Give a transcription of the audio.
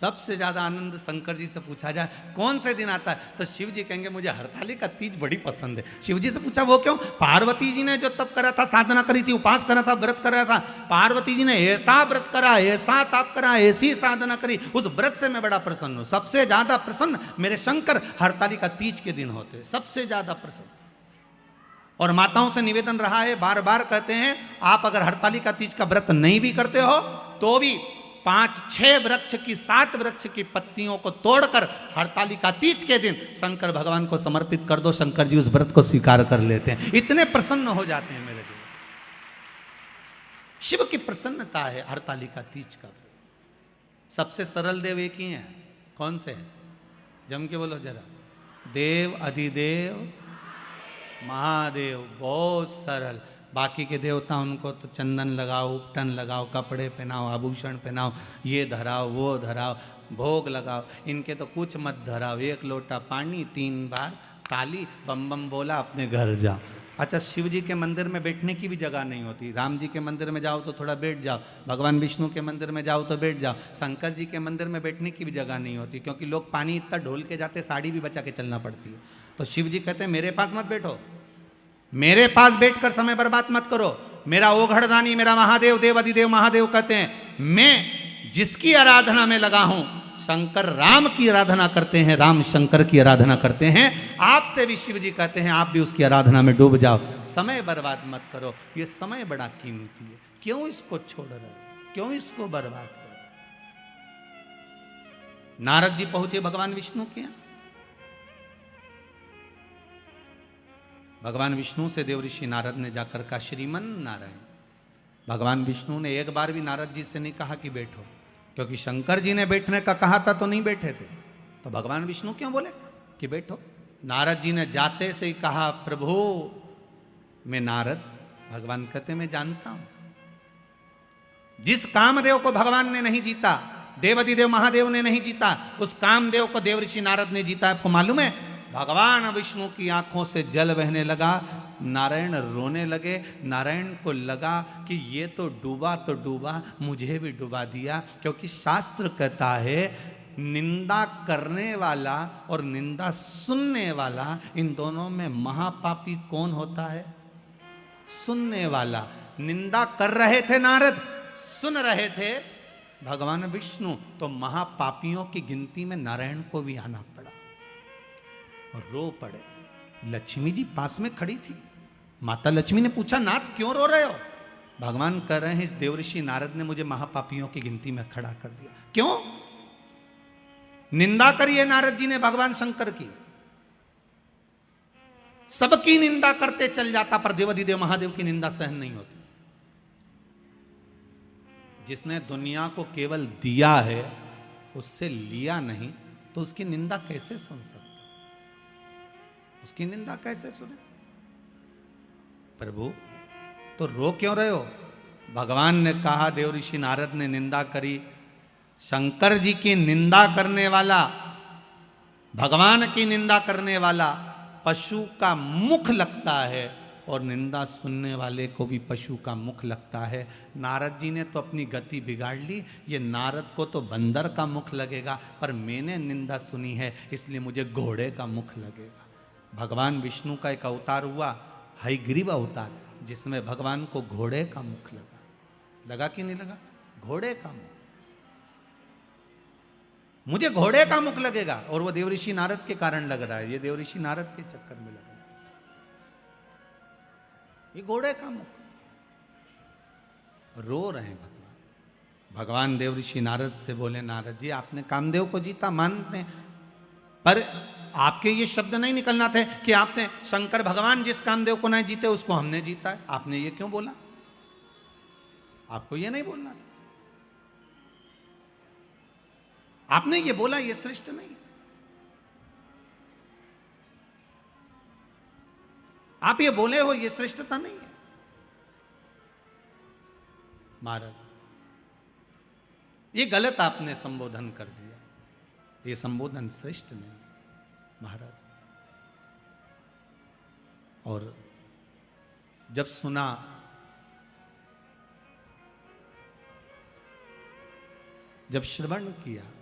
सबसे ज्यादा आनंद शंकर जी से पूछा जाए कौन से दिन आता है तो शिव जी कहेंगे मुझे हरताली का तीज बड़ी पसंद है। शिव जी से पूछा वो क्यों? पार्वती जी ने जो तप करा था, साधना करी थी, उपास करा था, व्रत करा था, पार्वती जी ने ऐसा व्रत करा, ऐसा तप करा, ऐसी साधना करी, उस व्रत से मैं बड़ा प्रसन्न हूं। सबसे ज्यादा प्रसन्न मेरे शंकर हरताली का तीज के दिन होते, सबसे ज्यादा प्रसन्न। और माताओं से निवेदन रहा है, बार बार कहते हैं, आप अगर हरताली का तीज का व्रत नहीं भी करते हो तो भी 5-6 वृक्ष की 7 वृक्ष की पत्तियों को तोड़कर हरताली का तीज के दिन शंकर भगवान को समर्पित कर दो। शंकर जी उस व्रत को स्वीकार कर लेते हैं, इतने प्रसन्न हो जाते हैं मेरे देव। शिव की प्रसन्नता है हरताली का तीज का व्रत। सबसे सरल देव एक ही है, कौन से है? जम के बोलो जरा। देव अधिदेव महादेव, बहुत सरल। बाकी के देवता उनको तो चंदन लगाओ, उपटन लगाओ, कपड़े पहनाओ, आभूषण पहनाओ, ये धराओ वो धराओ, भोग लगाओ। इनके तो कुछ मत धराओ, 1 लोटा पानी, 3 बार ताली, बम बम बोला, अपने घर जाओ। अच्छा, शिव जी के मंदिर में बैठने की भी जगह नहीं होती। राम जी के मंदिर में जाओ तो थोड़ा बैठ जाओ, भगवान विष्णु के मंदिर में जाओ तो बैठ जाओ, शंकर जी के मंदिर में बैठने की भी जगह नहीं होती, क्योंकि लोग पानी इतना ढोल के जाते, साड़ी भी बचा के चलना पड़ती है। तो शिव जी कहते हैं मेरे पास मत बैठो, मेरे पास बैठकर समय बर्बाद मत करो। मेरा ओघड़दानी, मेरा महादेव, देव अधिदेव महादेव कहते हैं, मैं जिसकी आराधना में लगा हूं, शंकर राम की आराधना करते हैं, राम शंकर की आराधना करते हैं। आपसे भी शिव जी कहते हैं आप भी उसकी आराधना में डूब जाओ, समय बर्बाद मत करो। ये समय बड़ा कीमती है, क्यों इसको छोड़ रहे हो, क्यों इसको बर्बाद करो? नारद जी पहुंचे भगवान विष्णु के यहां। भगवान विष्णु से देव ऋषि नारद ने जाकर कहा, श्रीमन नारायण। भगवान विष्णु ने एक बार भी नारद जी से नहीं कहा कि बैठो, क्योंकि शंकर जी ने बैठने का कहा था तो नहीं बैठे थे, तो भगवान विष्णु क्यों बोले कि बैठो? नारद जी ने जाते से ही कहा, प्रभु मैं नारद। भगवान कहते मैं जानता हूं, जिस कामदेव को भगवान ने नहीं जीता, देवाधिदेव महादेव ने नहीं जीता, उस कामदेव को देव ऋषि नारद ने जीता। आपको मालूम है? भगवान विष्णु की आंखों से जल बहने लगा, नारायण रोने लगे। नारायण को लगा कि ये तो डूबा, मुझे भी डुबा दिया, क्योंकि शास्त्र कहता है निंदा करने वाला और निंदा सुनने वाला, इन दोनों में महापापी कौन होता है? सुनने वाला। निंदा कर रहे थे नारद, सुन रहे थे भगवान विष्णु, तो महापापियों की गिनती में नारायण को भी आना पड़ा और रो पड़े। लक्ष्मी जी पास में खड़ी थी। माता लक्ष्मी ने पूछा, नाथ क्यों रो रहे हो? भगवान कह रहे हैं, इस देवऋषि नारद ने मुझे महापापियों की गिनती में खड़ा कर दिया। क्यों? निंदा करिए नारद जी ने भगवान शंकर की, सबकी निंदा करते चल जाता, पर देवाधिदेव महादेव की निंदा सहन नहीं होती। जिसने दुनिया को केवल दिया है, उससे लिया नहीं, तो उसकी निंदा कैसे सुन सकते? उसकी निंदा कैसे सुने? प्रभु तो रो क्यों रहे हो? भगवान ने कहा, देव ऋषि नारद ने निंदा करी। शंकर जी की निंदा करने वाला, भगवान की निंदा करने वाला पशु का मुख लगता है, और निंदा सुनने वाले को भी पशु का मुख लगता है। नारद जी ने तो अपनी गति बिगाड़ ली। ये नारद को तो बंदर का मुख लगेगा, पर मैंने निंदा सुनी है इसलिए मुझे घोड़े का मुख लगेगा। भगवान विष्णु का एक अवतार हुआ, हयग्रीव अवतार, जिसमें भगवान को घोड़े का मुख लगा कि नहीं लगा? घोड़े का मुख, मुझे घोड़े का मुख लगेगा, और वो देवऋषि नारद के कारण लग रहा है। ये देवऋषि नारद के चक्कर में लग रहा है, ये घोड़े का मुख। रो रहे हैं भगवान। भगवान देवऋषि नारद से बोले, नारद जी आपने कामदेव को जीता, मानते हैं, पर आपके ये शब्द नहीं निकलना थे कि आपने शंकर भगवान जिस कामदेव को नहीं जीते उसको हमने जीता है। आपने ये क्यों बोला? आपको ये नहीं बोलना था। आपने ये बोला, ये श्रेष्ठ नहीं है। आप ये बोले हो, ये श्रेष्ठता नहीं है। महाराज ये गलत आपने संबोधन कर दिया, ये संबोधन श्रेष्ठ नहीं महाराज। और जब सुना, जब श्रवण किया,